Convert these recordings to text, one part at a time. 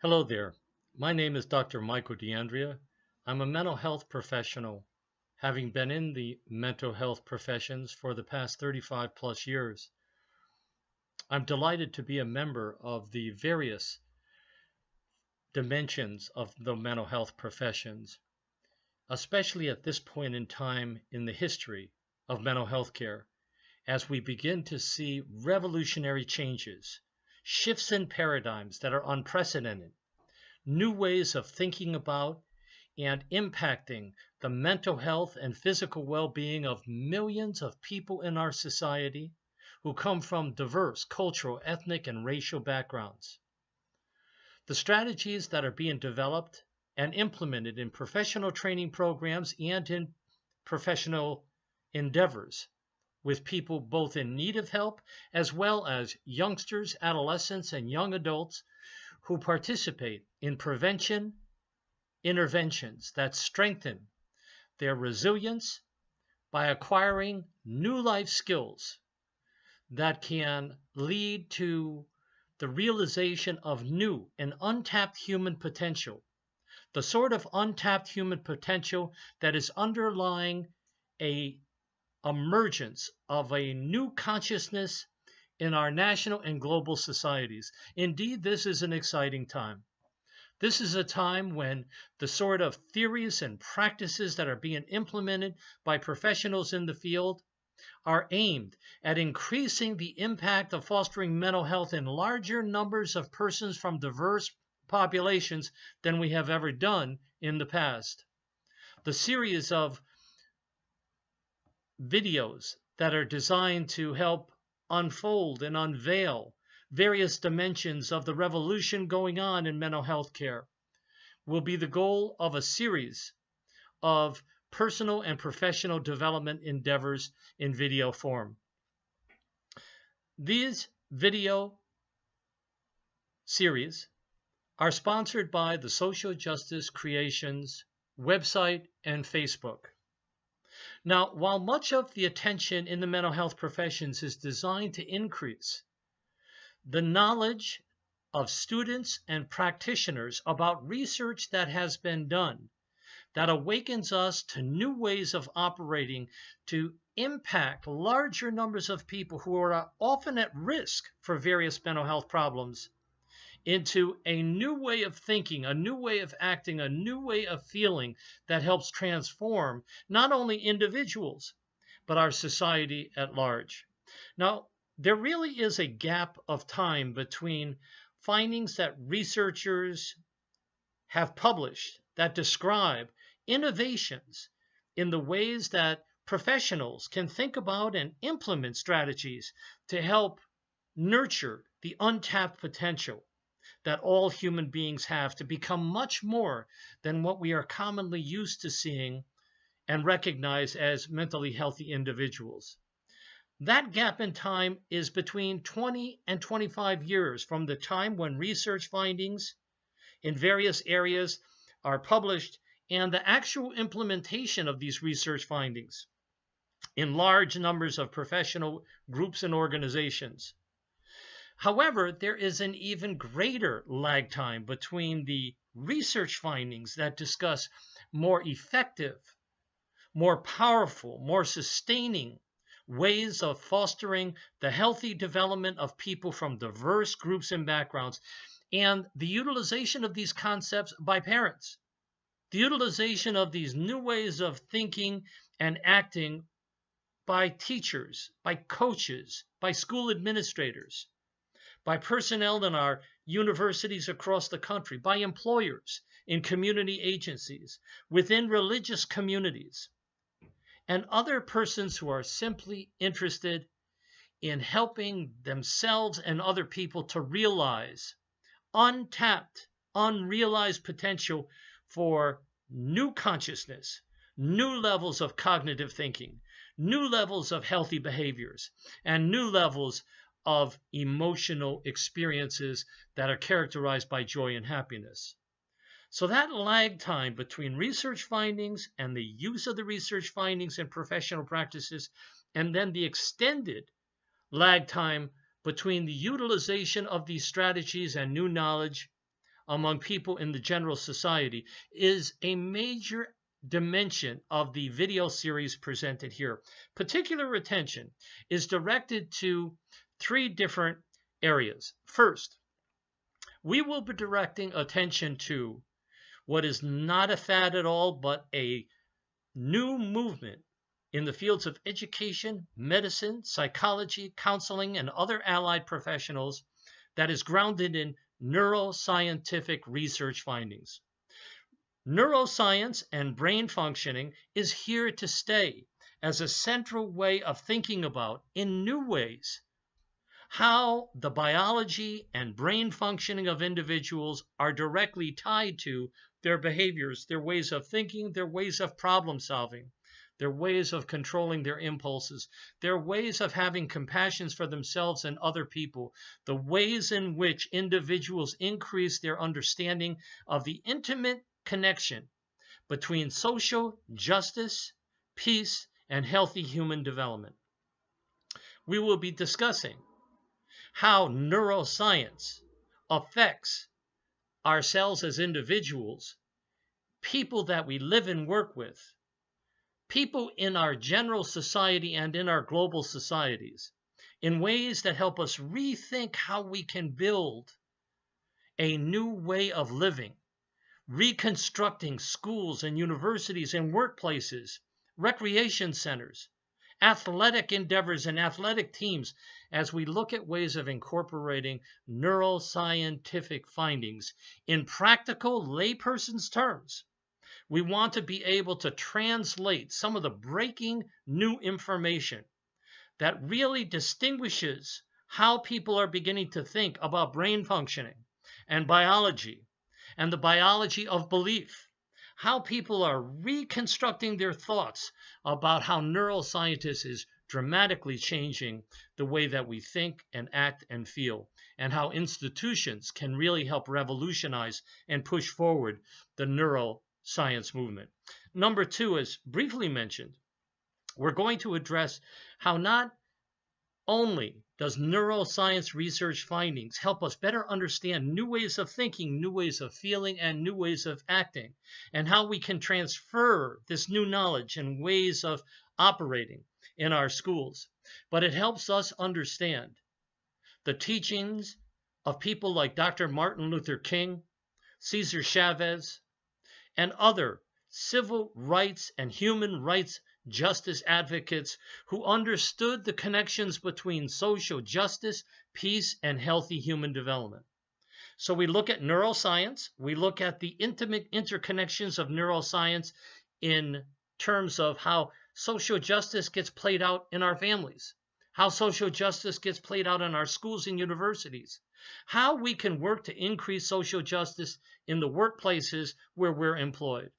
Hello there. My name is Dr. Michael DeAndrea. I'm a mental health professional, having been in the mental health professions for the past 35 plus years. I'm delighted to be a member of the various dimensions of the mental health professions, especially at this point in time in the history of mental health care, as we begin to see revolutionary changes, shifts in paradigms that are unprecedented, new ways of thinking about and impacting the mental health and physical well-being of millions of people in our society who come from diverse cultural, ethnic, and racial backgrounds. The strategies that are being developed and implemented in professional training programs and in professional endeavors with people both in need of help as well as youngsters, adolescents, and young adults who participate in prevention interventions that strengthen their resilience by acquiring new life skills that can lead to the realization of new and untapped human potential, the sort of untapped human potential that is underlying a emergence of a new consciousness in our national and global societies. Indeed, this is an exciting time. This is a time when the sort of theories and practices that are being implemented by professionals in the field are aimed at increasing the impact of fostering mental health in larger numbers of persons from diverse populations than we have ever done in the past. The series of videos that are designed to help unfold and unveil various dimensions of the revolution going on in mental health care will be the goal of a series of personal and professional development endeavors in video form. These video series are sponsored by the Social Justice Creations website and Facebook. Now, while much of the attention in the mental health professions is designed to increase the knowledge of students and practitioners about research that has been done that awakens us to new ways of operating to impact larger numbers of people who are often at risk for various mental health problems into a new way of thinking, a new way of acting, a new way of feeling that helps transform not only individuals, but our society at large. Now, there really is a gap of time between findings that researchers have published that describe innovations in the ways that professionals can think about and implement strategies to help nurture the untapped potential that all human beings have to become much more than what we are commonly used to seeing and recognize as mentally healthy individuals. That gap in time is between 20 and 25 years from the time when research findings in various areas are published and the actual implementation of these research findings in large numbers of professional groups and organizations. However, there is an even greater lag time between the research findings that discuss more effective, more powerful, more sustaining ways of fostering the healthy development of people from diverse groups and backgrounds, and the utilization of these concepts by parents, the utilization of these new ways of thinking and acting by teachers, by coaches, by school administrators, by personnel in our universities across the country, by employers in community agencies, within religious communities, and other persons who are simply interested in helping themselves and other people to realize untapped, unrealized potential for new consciousness, new levels of cognitive thinking, new levels of healthy behaviors, and new levels of emotional experiences that are characterized by joy and happiness. So that lag time between research findings and the use of the research findings in professional practices, and then the extended lag time between the utilization of these strategies and new knowledge among people in the general society is a major dimension of the video series presented here. Particular attention is directed to three different areas. First, we will be directing attention to what is not a fad at all, but a new movement in the fields of education, medicine, psychology, counseling, and other allied professionals that is grounded in neuroscientific research findings. Neuroscience and brain functioning is here to stay as a central way of thinking about, in new ways, how the biology and brain functioning of individuals are directly tied to their behaviors, their ways of thinking, their ways of problem solving, their ways of controlling their impulses, their ways of having compassion for themselves and other people, the ways in which individuals increase their understanding of the intimate connection between social justice, peace, and healthy human development. We will be discussing how neuroscience affects ourselves as individuals, people that we live and work with, people in our general society and in our global societies, in ways that help us rethink how we can build a new way of living, reconstructing schools and universities and workplaces, recreation centers, athletic endeavors and athletic teams, as we look at ways of incorporating neuroscientific findings in practical layperson's terms. We want to be able to translate some of the breaking new information that really distinguishes how people are beginning to think about brain functioning and biology and the biology of belief, how people are reconstructing their thoughts about how neuroscience is dramatically changing the way that we think and act and feel, and how institutions can really help revolutionize and push forward the neuroscience movement. Number two, as briefly mentioned, we're going to address how not only does neuroscience research findings help us better understand new ways of thinking, new ways of feeling, and new ways of acting, and how we can transfer this new knowledge and ways of operating in our schools, but it helps us understand the teachings of people like Dr. Martin Luther King, Cesar Chavez, and other civil rights and human rights justice advocates who understood the connections between social justice, peace, and healthy human development. So we look at neuroscience, we look at the intimate interconnections of neuroscience in terms of how social justice gets played out in our families, how social justice gets played out in our schools and universities, how we can work to increase social justice in the workplaces where we're employed,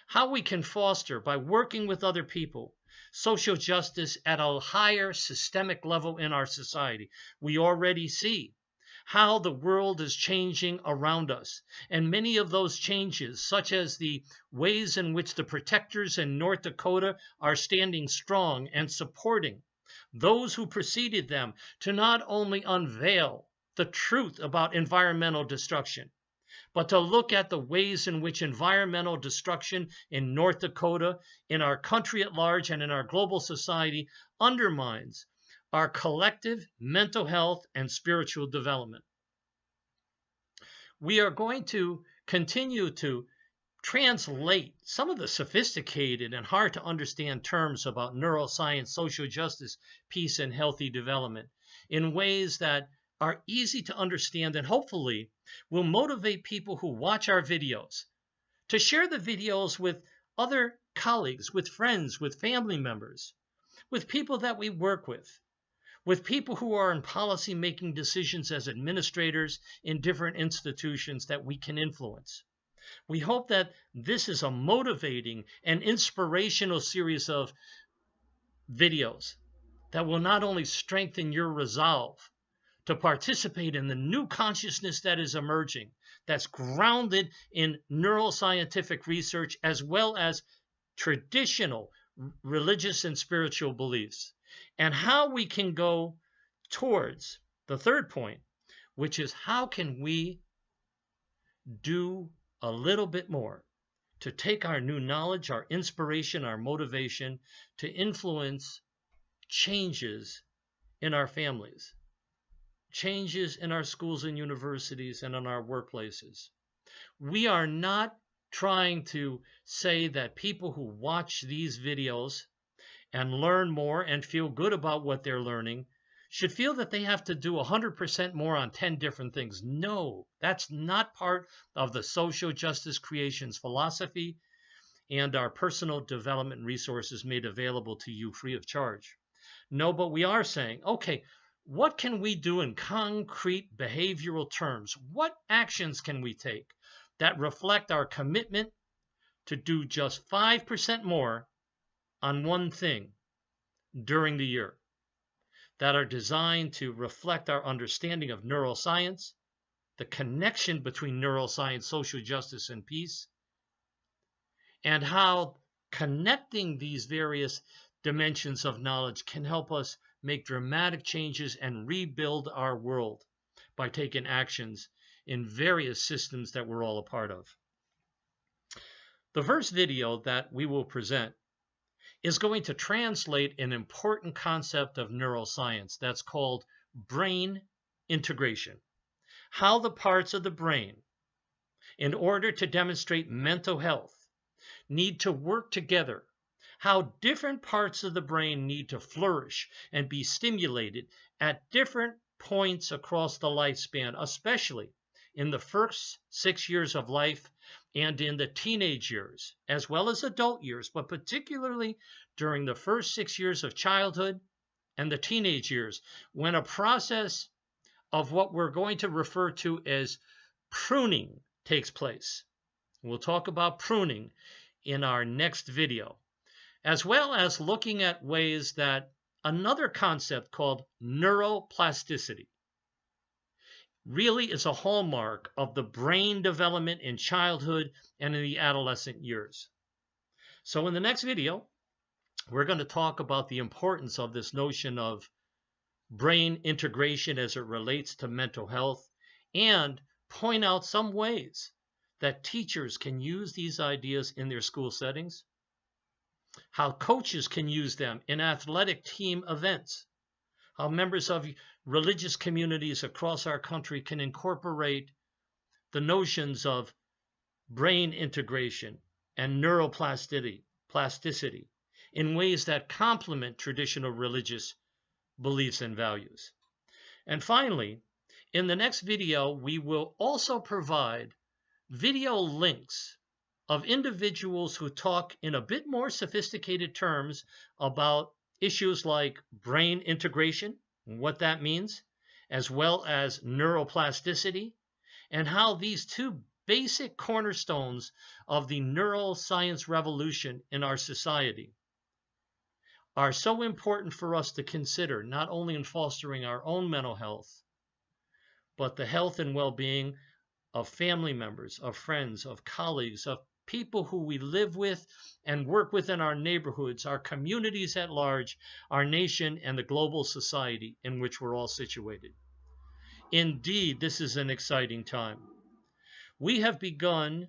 how we can foster, by working with other people, social justice at a higher systemic level in our society. We already see how the world is changing around us, and many of those changes, such as the ways in which the protectors in North Dakota are standing strong and supporting those who preceded them to not only unveil the truth about environmental destruction, but to look at the ways in which environmental destruction in North Dakota, in our country at large, and in our global society undermines our collective mental health and spiritual development. We are going to continue to translate some of the sophisticated and hard to understand terms about neuroscience, social justice, peace, and healthy development in ways that are easy to understand and hopefully will motivate people who watch our videos to share the videos with other colleagues, with friends, with family members, with people that we work with people who are in policy making decisions as administrators in different institutions that we can influence. We hope that this is a motivating and inspirational series of videos that will not only strengthen your resolve to participate in the new consciousness that is emerging, that's grounded in neuroscientific research as well as traditional religious and spiritual beliefs, and how we can go towards the third point, which is how can we do a little bit more to take our new knowledge, our inspiration, our motivation to influence changes in our families, changes in our schools and universities and in our workplaces. We are not trying to say that people who watch these videos and learn more and feel good about what they're learning should feel that they have to do 100% more on 10 different things. No, that's not part of the social justice creations philosophy and our personal development resources made available to you free of charge. No, but we are saying, okay, what can we do in concrete behavioral terms? What actions can we take that reflect our commitment to do just 5% more on one thing during the year, that are designed to reflect our understanding of neuroscience, the connection between neuroscience, social justice, and peace, and how connecting these various dimensions of knowledge can help us make dramatic changes and rebuild our world by taking actions in various systems that we're all a part of. The first video that we will present is going to translate an important concept of neuroscience that's called brain integration. How the parts of the brain, in order to demonstrate mental health, need to work together. How different parts of the brain need to flourish and be stimulated at different points across the lifespan, especially in the first 6 years of life and in the teenage years, as well as adult years, but particularly during the first 6 years of childhood and the teenage years, when a process of what we're going to refer to as pruning takes place. We'll talk about pruning in our next video, as well as looking at ways that another concept called neuroplasticity really is a hallmark of the brain development in childhood and in the adolescent years. So in the next video, we're going to talk about the importance of this notion of brain integration as it relates to mental health and point out some ways that teachers can use these ideas in their school settings, how coaches can use them in athletic team events, how members of religious communities across our country can incorporate the notions of brain integration and neuroplasticity in ways that complement traditional religious beliefs and values. And finally, in the next video, we will also provide video links of individuals who talk in a bit more sophisticated terms about issues like brain integration, what that means, as well as neuroplasticity, and how these two basic cornerstones of the neuroscience revolution in our society are so important for us to consider, not only in fostering our own mental health, but the health and well-being of family members, of friends, of colleagues, of people who we live with and work with in our neighborhoods, our communities at large, our nation, and the global society in which we're all situated. Indeed, this is an exciting time. We have begun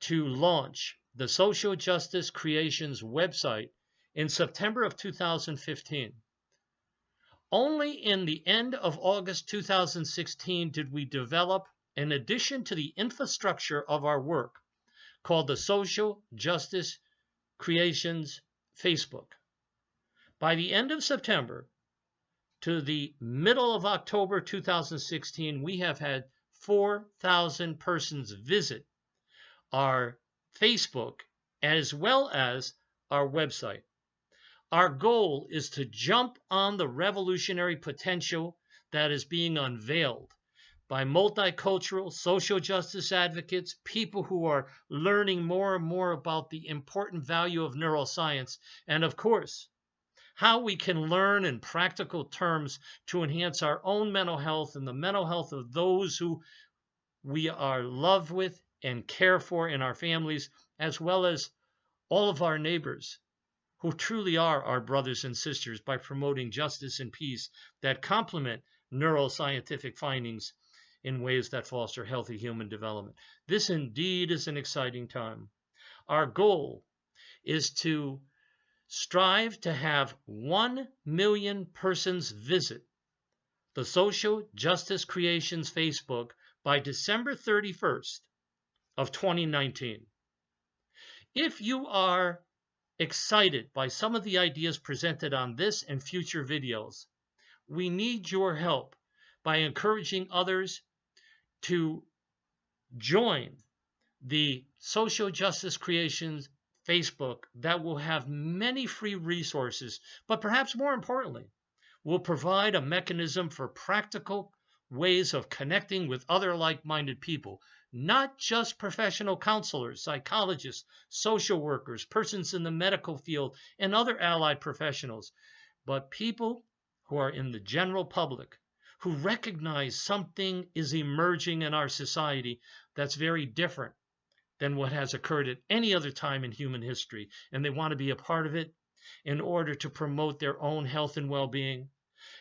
to launch the Social Justice Creations website in September of 2015. Only in the end of August 2016 did we develop, in addition to the infrastructure of our work, called the Social Justice Creations Facebook. By the end of September to the middle of October 2016, we have had 4,000 persons visit our Facebook as well as our website. Our goal is to jump on the revolutionary potential that is being unveiled by multicultural social justice advocates, people who are learning more and more about the important value of neuroscience, and of course, how we can learn in practical terms to enhance our own mental health and the mental health of those who we are loved with and care for in our families, as well as all of our neighbors who truly are our brothers and sisters, by promoting justice and peace that complement neuroscientific findings in ways that foster healthy human development. This indeed is an exciting time. Our goal is to strive to have 1 million persons visit the Social Justice Creations Facebook by December 31st of 2019. If you are excited by some of the ideas presented on this and future videos, we need your help by encouraging others to join the Social Justice Creations Facebook that will have many free resources, but perhaps more importantly, will provide a mechanism for practical ways of connecting with other like-minded people, not just professional counselors, psychologists, social workers, persons in the medical field, and other allied professionals, but people who are in the general public, who recognize something is emerging in our society that's very different than what has occurred at any other time in human history, and they want to be a part of it in order to promote their own health and well-being,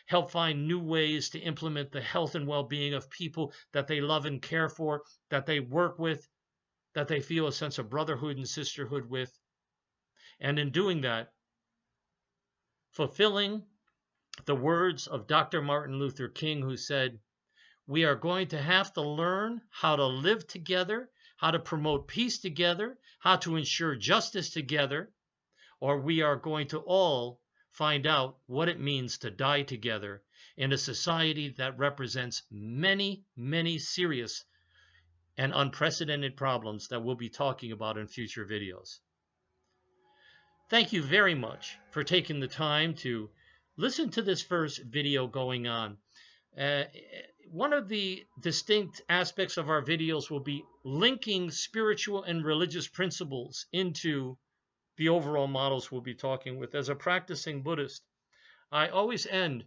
help find new ways to implement the health and well-being of people that they love and care for, that they work with, that they feel a sense of brotherhood and sisterhood with, and in doing that, fulfilling the words of Dr. Martin Luther King, who said, "We are going to have to learn how to live together, how to promote peace together, how to ensure justice together, or we are going to all find out what it means to die together in a society that represents many, many serious and unprecedented problems that we'll be talking about in future videos." Thank you very much for taking the time to listen to this first video going on. One of the distinct aspects of our videos will be linking spiritual and religious principles into the overall models we'll be talking with. As a practicing Buddhist, I always end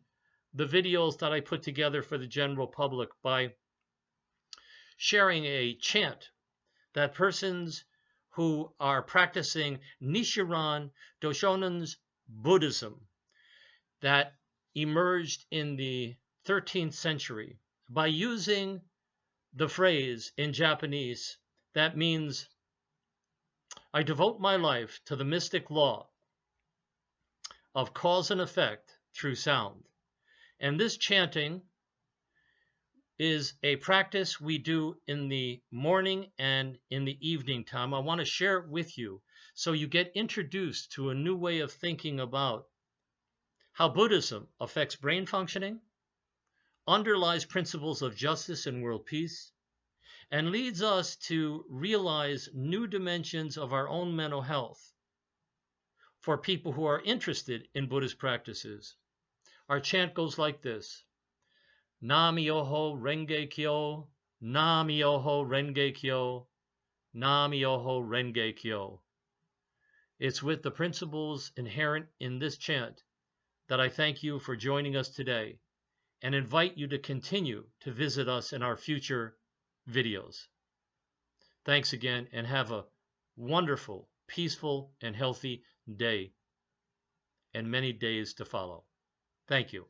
the videos that I put together for the general public by sharing a chant that persons who are practicing Nichiren Doshonen's Buddhism that emerged in the 13th century by using the phrase in Japanese that means, "I devote my life to the mystic law of cause and effect through sound." And this chanting is a practice we do in the morning and in the evening time. I want to share it with you so you get introduced to a new way of thinking about how Buddhism affects brain functioning, underlies principles of justice and world peace, and leads us to realize new dimensions of our own mental health for people who are interested in Buddhist practices. Our chant goes like this: Nam-myoho Renge Kyo, Nam-myoho Renge Kyo, Nam-myoho Renge Kyo. It's with the principles inherent in this chant that I thank you for joining us today and invite you to continue to visit us in our future videos. Thanks again, and have a wonderful, peaceful, and healthy day and many days to follow. Thank you.